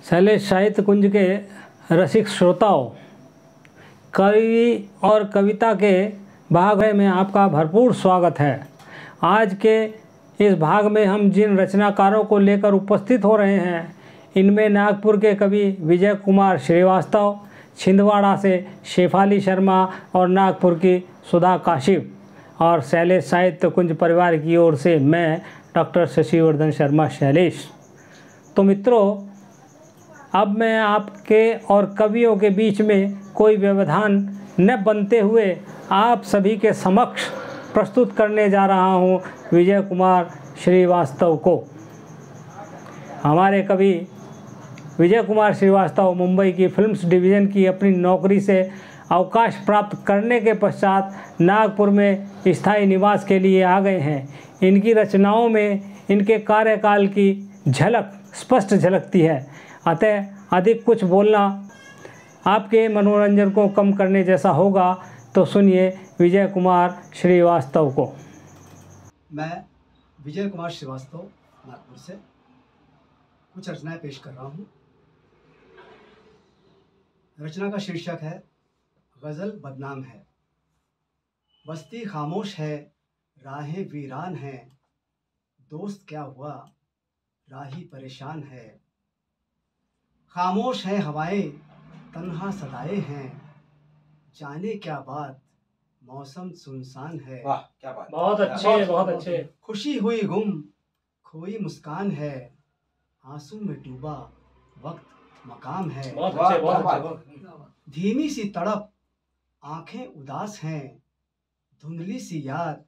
शैलेश साहित्य कुंज के रसिक श्रोताओं, कवि और कविता के भाग में आपका भरपूर स्वागत है। आज के इस भाग में हम जिन रचनाकारों को लेकर उपस्थित हो रहे हैं, इनमें नागपुर के कवि विजय कुमार श्रीवास्तव, छिंदवाड़ा से शेफाली शर्मा और नागपुर की सुधा काशिप और शैलेश साहित्य कुंज परिवार की ओर से मैं डॉक्टर शशिवर्धन शर्मा शैलेश। तो मित्रों, अब मैं आपके और कवियों के बीच में कोई व्यवधान न बनते हुए आप सभी के समक्ष प्रस्तुत करने जा रहा हूं विजय कुमार श्रीवास्तव को। हमारे कवि विजय कुमार श्रीवास्तव मुंबई की फिल्म्स डिवीज़न की अपनी नौकरी से अवकाश प्राप्त करने के पश्चात नागपुर में स्थायी निवास के लिए आ गए हैं। इनकी रचनाओं में इनके कार्यकाल की झलक स्पष्ट झलकती है। अतः अधिक कुछ बोलना आपके मनोरंजन को कम करने जैसा होगा, तो सुनिए विजय कुमार श्रीवास्तव को। मैं विजय कुमार श्रीवास्तव नागपुर से कुछ रचनाएं पेश कर रहा हूँ। रचना का शीर्षक है गज़ल बदनाम है। बस्ती खामोश है, राहें वीरान हैं, दोस्त क्या हुआ राही परेशान है। खामोश है हवाएं, तन्हा सदाए हैं, जाने क्या बात मौसम सुनसान है। वाह क्या बात, बहुत अच्छे, बहुत अच्छे। खुशी हुई गुम खोई मुस्कान है, आंसू में डूबा वक्त मकाम है। बहुत वाह, अच्छे, बहुत क्या अच्छे। धीमी सी तड़प आंखें उदास हैं, धुंधली सी याद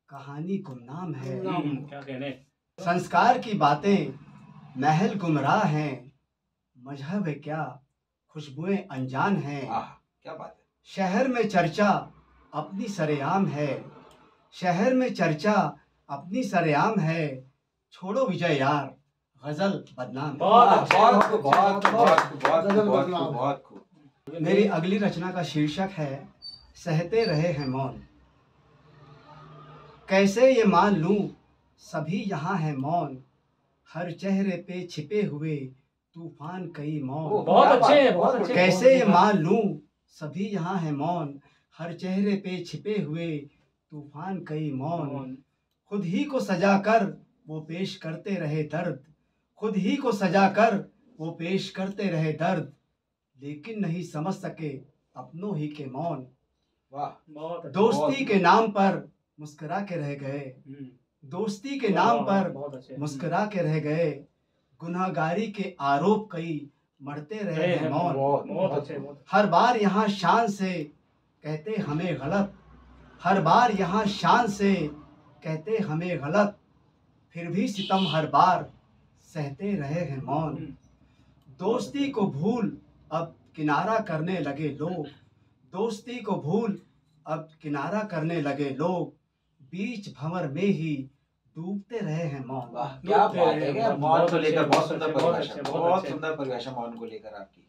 कहानी गुमनाम है। क्या कहने। संस्कार की बातें महल गुमराह हैं, मजहब है क्या खुशबुएं अनजान हैं। क्या बात है। शहर में चर्चा अपनी सरेआम है, शहर में चर्चा अपनी सरेआम है, छोड़ो विजय यार गजल बदनाम। बहुत खूब। मेरी अगली रचना का शीर्षक है सहते रहे हैं मौन। कैसे ये मान लूं सभी यहाँ है मौन, हर चेहरे पे छिपे हुए तूफान कई मौन। बहुत अच्छे, बहुत अच्छे। कैसे ये मान लूं सभी यहाँ है मौन, हर चेहरे पे छिपे हुए तूफान कई मौन। खुद ही को सजा कर वो पेश करते रहे दर्द, खुद ही को सजा कर वो पेश करते रहे दर्द, लेकिन नहीं समझ सके अपनों ही के मौन। वाह, बहुत अच्छे। दोस्ती के नाम पर मुस्कुरा के रह गए, दोस्ती के नाम पर बहुत अच्छे। मुस्कुरा के रह गए, गुनाहगारी के आरोप कई मरते रहे हैं मौन। बहुत अच्छे, बहुत। हर बार यहाँ शान से कहते हमें गलत, हर बार यहाँ शान से कहते हमें गलत, फिर भी सितम हर बार सहते रहे हैं मौन। दोस्ती को भूल अब किनारा करने लगे लोग, दोस्ती को भूल अब किनारा करने लगे लोग, बीच भंवर में ही डूबते रहे हैं मौन। वाह क्या बात है। क्या मौन को लेकर बहुत सुंदर बहुत परिभाषा, अच्छे, बहुत बहुत अच्छे। सुंदर परिभाषा मौन को लेकर आपकी।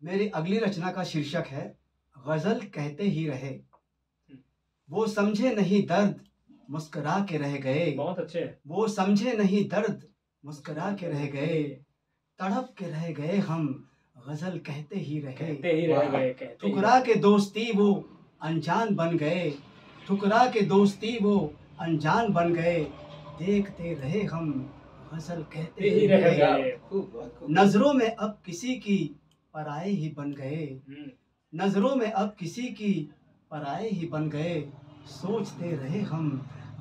मेरी अगली रचना का शीर्षक है गजल कहते ही रहे। वो समझे नहीं दर्द मुस्कुरा के रह गए, बहुत अच्छे। वो समझे नहीं दर्द मुस्कुरा के रह गए, तड़प के रह गए हम गजल कहते ही रहे। कहते ही रह गए, कहते ही। ठुकरा के दोस्ती वो अनजान बन गए, ठुकरा के दोस्ती वो अनजान बन गए, देखते रहे हम गजल कहते ही रह गए। खूब। नजरों में अब किसी की पराए ही बन गए, नजरों में अब किसी की पराए ही बन गए, सोचते रहे हम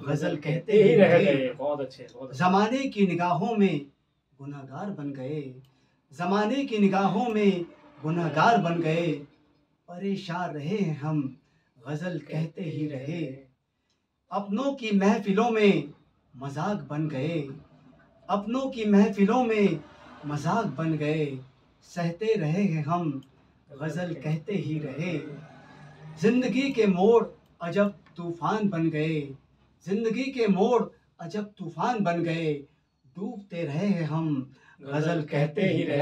गजल कहते ही रह गए। बहुत अच्छे, बहुत अच्छे। जमाने की निगाहों में गुनहगार बन गए, जमाने की निगाहों में गुनहगार बन गए, परेशान रहे हैं हम गजल कहते ही रहे। अपनों की महफिलों में मजाक बन गए, अपनों की महफिलों में मजाक बन गए, सहते रहे हैं हम गजल कहते ही रहे। जिंदगी के मोड़ अजब तूफान बन गए, जिंदगी के मोड़ अजब तूफान बन गए, डूबते रहे हैं हम गजल कहते ही रहे।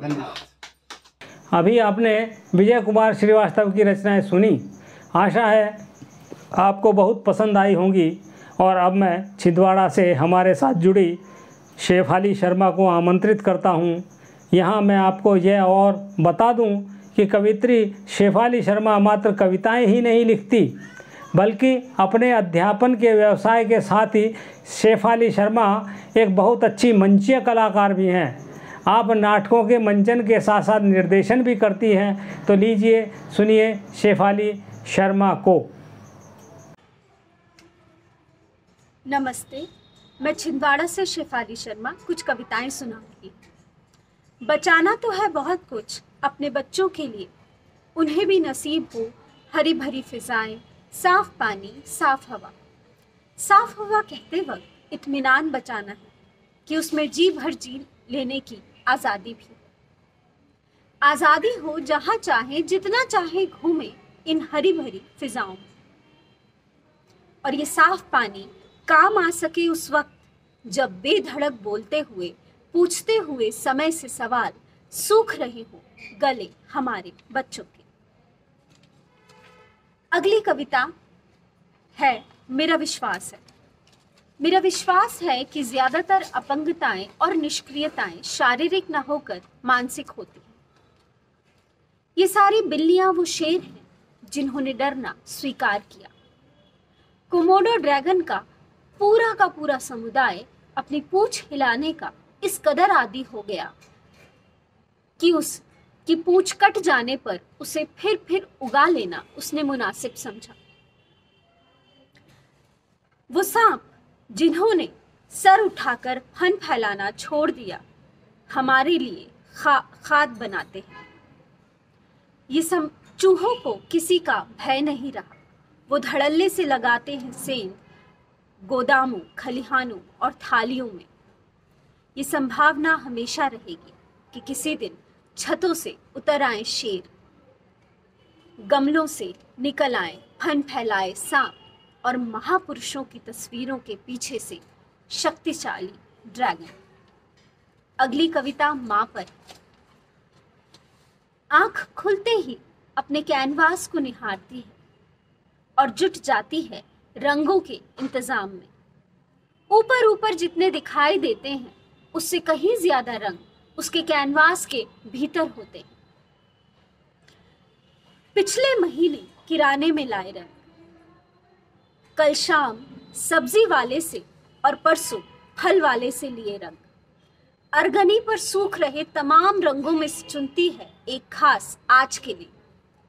धन्यवाद। अभी आपने विजय कुमार श्रीवास्तव की रचनाएं सुनी। आशा है आपको बहुत पसंद आई होंगी और अब मैं छिंदवाड़ा से हमारे साथ जुड़ी शेफाली शर्मा को आमंत्रित करता हूँ। यहाँ मैं आपको यह और बता दूँ कि कवित्री शेफाली शर्मा मात्र कविताएं ही नहीं लिखती, बल्कि अपने अध्यापन के व्यवसाय के साथ ही शेफाली शर्मा एक बहुत अच्छी मंचीय कलाकार भी हैं। आप नाटकों के मंचन के साथ साथ निर्देशन भी करती हैं। तो लीजिए सुनिए शेफाली शर्मा को। नमस्ते, मैं छिंदवाड़ा से शेफाली शर्मा कुछ कविताएं सुनाऊंगी। बचाना तो है बहुत कुछ अपने बच्चों के लिए, उन्हें भी नसीब हो हरी भरी फिजाएं, साफ पानी, साफ हवा। साफ हवा कहते वक्त इत्मीनान बचाना है कि उसमें जी भर जी लेने की आज़ादी भी। आज़ादी हो जहाँ चाहे जितना चाहे घूमे इन हरी भरी फिजाओं में। और ये साफ पानी काम आ सके उस वक्त जब बेधड़क बोलते हुए, पूछते हुए समय से सवाल सूख रहे हो गले हमारे बच्चों के। अगली कविता है मेरा विश्वास है। मेरा विश्वास है कि ज्यादातर अपंगताएं और निष्क्रियताएं शारीरिक न होकर मानसिक होती हैं। ये सारी बिल्लियां वो शेर हैं जिन्होंने डरना स्वीकार किया। कोमोडो ड्रैगन का पूरा समुदाय अपनी पूंछ हिलाने का इस कदर आदी हो गया कि उसकी पूंछ कट जाने पर उसे फिर उगा लेना उसने मुनासिब समझा। वो सांप जिन्होंने सर उठाकर फन फैलाना छोड़ दिया हमारे लिए खाद बनाते हैं। ये सब चूहों को किसी का भय नहीं रहा। वो धड़ल्ले से लगाते हैं सेंध गोदामों, खलिहानों और थालियों में। ये संभावना हमेशा रहेगी कि किसी दिन छतों से उतर आए शेर, गमलों से निकल आए फन फैलाए सांप और महापुरुषों की तस्वीरों के पीछे से शक्तिशाली ड्रैगन। अगली कविता माँ पर। आंख खुलते ही अपने कैनवास को निहारती है और जुट जाती है रंगों के इंतजाम में। ऊपर जितने दिखाई देते हैं उससे कहीं ज्यादा रंग उसके कैनवास के भीतर होते हैं। पिछले महीने किराने में लाए रंग, कल शाम सब्जी वाले से और परसों फल वाले से लिए रंग। अरगनी पर सूख रहे तमाम रंगों में से चुनती है एक खास आज के लिए,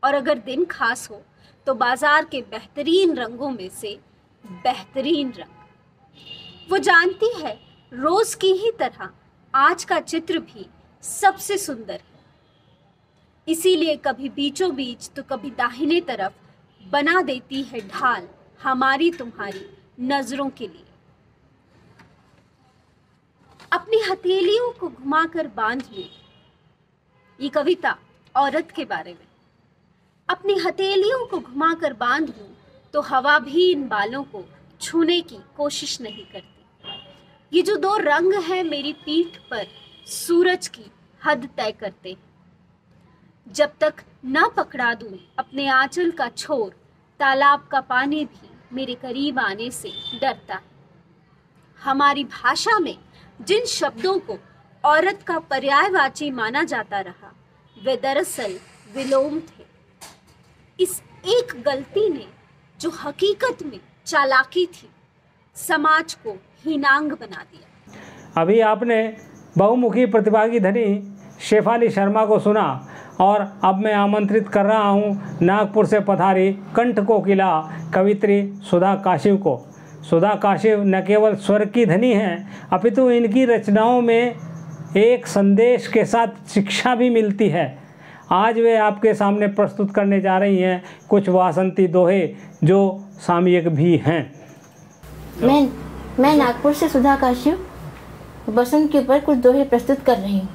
और अगर दिन खास हो तो बाजार के बेहतरीन रंगों में से बेहतरीन रंग। वो जानती है रोज की ही तरह आज का चित्र भी सबसे सुंदर है, इसीलिए कभी बीचों बीच तो कभी दाहिने तरफ बना देती है ढाल हमारी तुम्हारी नजरों के लिए। अपनी हथेलियों को घुमाकर बांध लो। ये कविता औरत के बारे में। अपनी हथेलियों को घुमाकर बांध लूं तो हवा भी इन बालों को छूने की कोशिश नहीं करती। ये जो दो रंग हैं मेरी पीठ पर सूरज की हद तय करते हैं। जब तक न पकड़ा दूं अपने आंचल का छोर, तालाब का पानी भी मेरे करीब आने से डरता है। हमारी भाषा में जिन शब्दों को औरत का पर्यायवाची माना जाता रहा वे दरअसल विलोम थे। इस एक गलती ने जो हकीकत में चालाकी थी समाज को हीनांग बना दिया। अभी आपने बहुमुखी प्रतिभा की धनी शेफाली शर्मा को सुना और अब मैं आमंत्रित कर रहा हूँ नागपुर से पधारी कंठ कोकिला कवित्री सुधा काशिव को। सुधा काशिव न केवल स्वर की धनी हैं अपितु इनकी रचनाओं में एक संदेश के साथ शिक्षा भी मिलती है। आज वे आपके सामने प्रस्तुत करने जा रही हैं कुछ वासंती दोहे जो सामयिक भी हैं। मैं नागपुर से सुधा काशिव बसंत के ऊपर कुछ दोहे प्रस्तुत कर रही हूँ।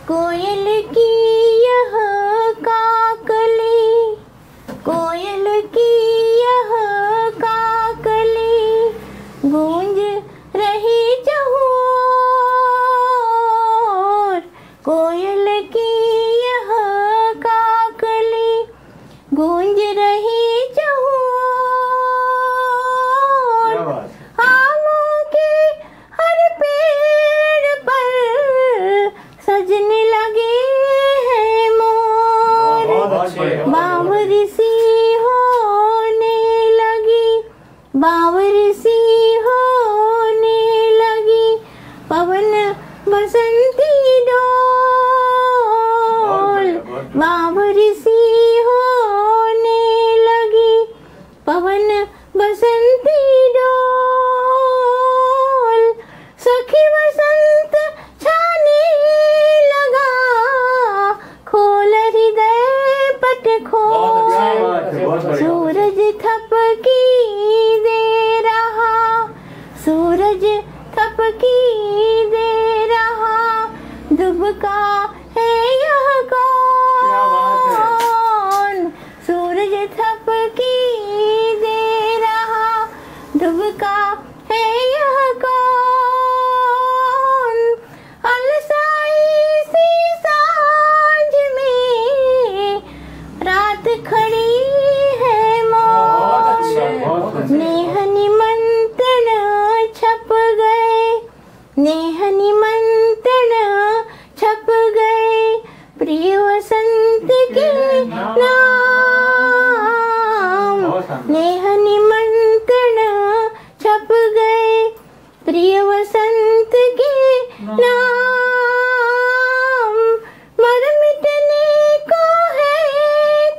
कोयल की यह काकली, कोयल की यह काकली गूंज रही चहुओर। कोयल की यह काकली गूंज रही चहुओर। सूरज थपकी दे रहा, दुबका है यह कौन? सूरज थपकी दे रहा, दुबका है यह कौन? अलसाई सी सांझ में रात खड़ी है मौन। नेह निमंत्रण छप गए, नेह निमंत्रण छप गए, प्रिय वसंत के नाम। नेह निमंत्रण छप गए, प्रिय वसंत के नाम। मर मिटने को है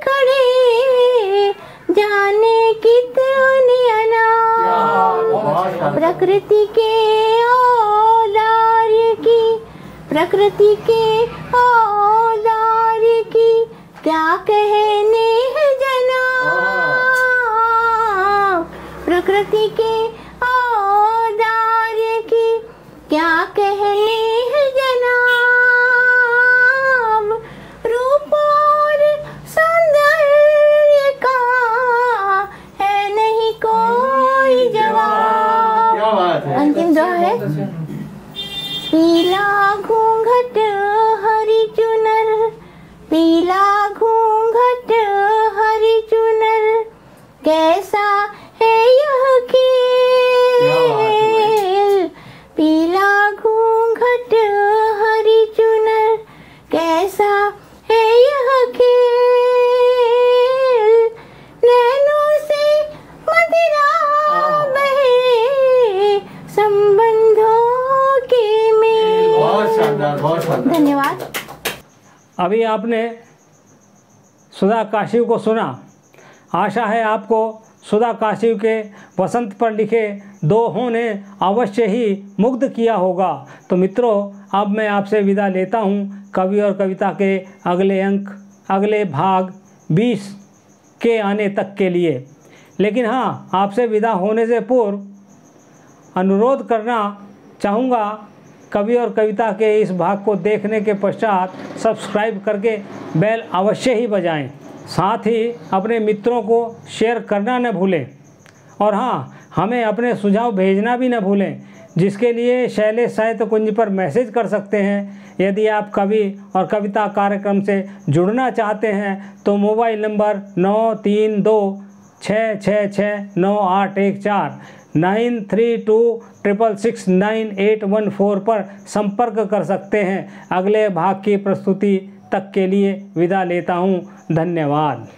खड़े, जाने कितने अनाम। प्रकृति के औदार्य की, प्रकृति के औदार्य की क्या कहने हैं जनाब। प्रकृति के औदार्य की क्या कहने हैं जनाब। रूप और सौंदर्य का है नहीं कोई जवाब। अंतिम दुआ है। पीला घूंघट हरी चुनर, पीला घूंघट हरी चुनर, कैसा है यह खेल। पीला घूंघट हरी चुनर, कैसा है यह खेल। नैनों से मदिरा बहे, संबंधों के मेल। धन्यवाद। अभी आपने सुधा काशिव को सुना। आशा है आपको सुधा काशिव के वसंत पर लिखे दोहों ने अवश्य ही मुग्ध किया होगा। तो मित्रों, अब मैं आपसे विदा लेता हूँ कवि और कविता के अगले अंक, अगले भाग 20 के आने तक के लिए। लेकिन हाँ, आपसे विदा होने से पूर्व अनुरोध करना चाहूँगा, कवि और कविता के इस भाग को देखने के पश्चात सब्सक्राइब करके बेल अवश्य ही बजाएं। साथ ही अपने मित्रों को शेयर करना न भूलें। और हाँ, हमें अपने सुझाव भेजना भी न भूलें, जिसके लिए शैलेश साहित्य कुंज पर मैसेज कर सकते हैं। यदि आप कवि और कविता कार्यक्रम से जुड़ना चाहते हैं तो मोबाइल नंबर 9326669814 9326669814 पर संपर्क कर सकते हैं। अगले भाग की प्रस्तुति तक के लिए विदा लेता हूँ। धन्यवाद।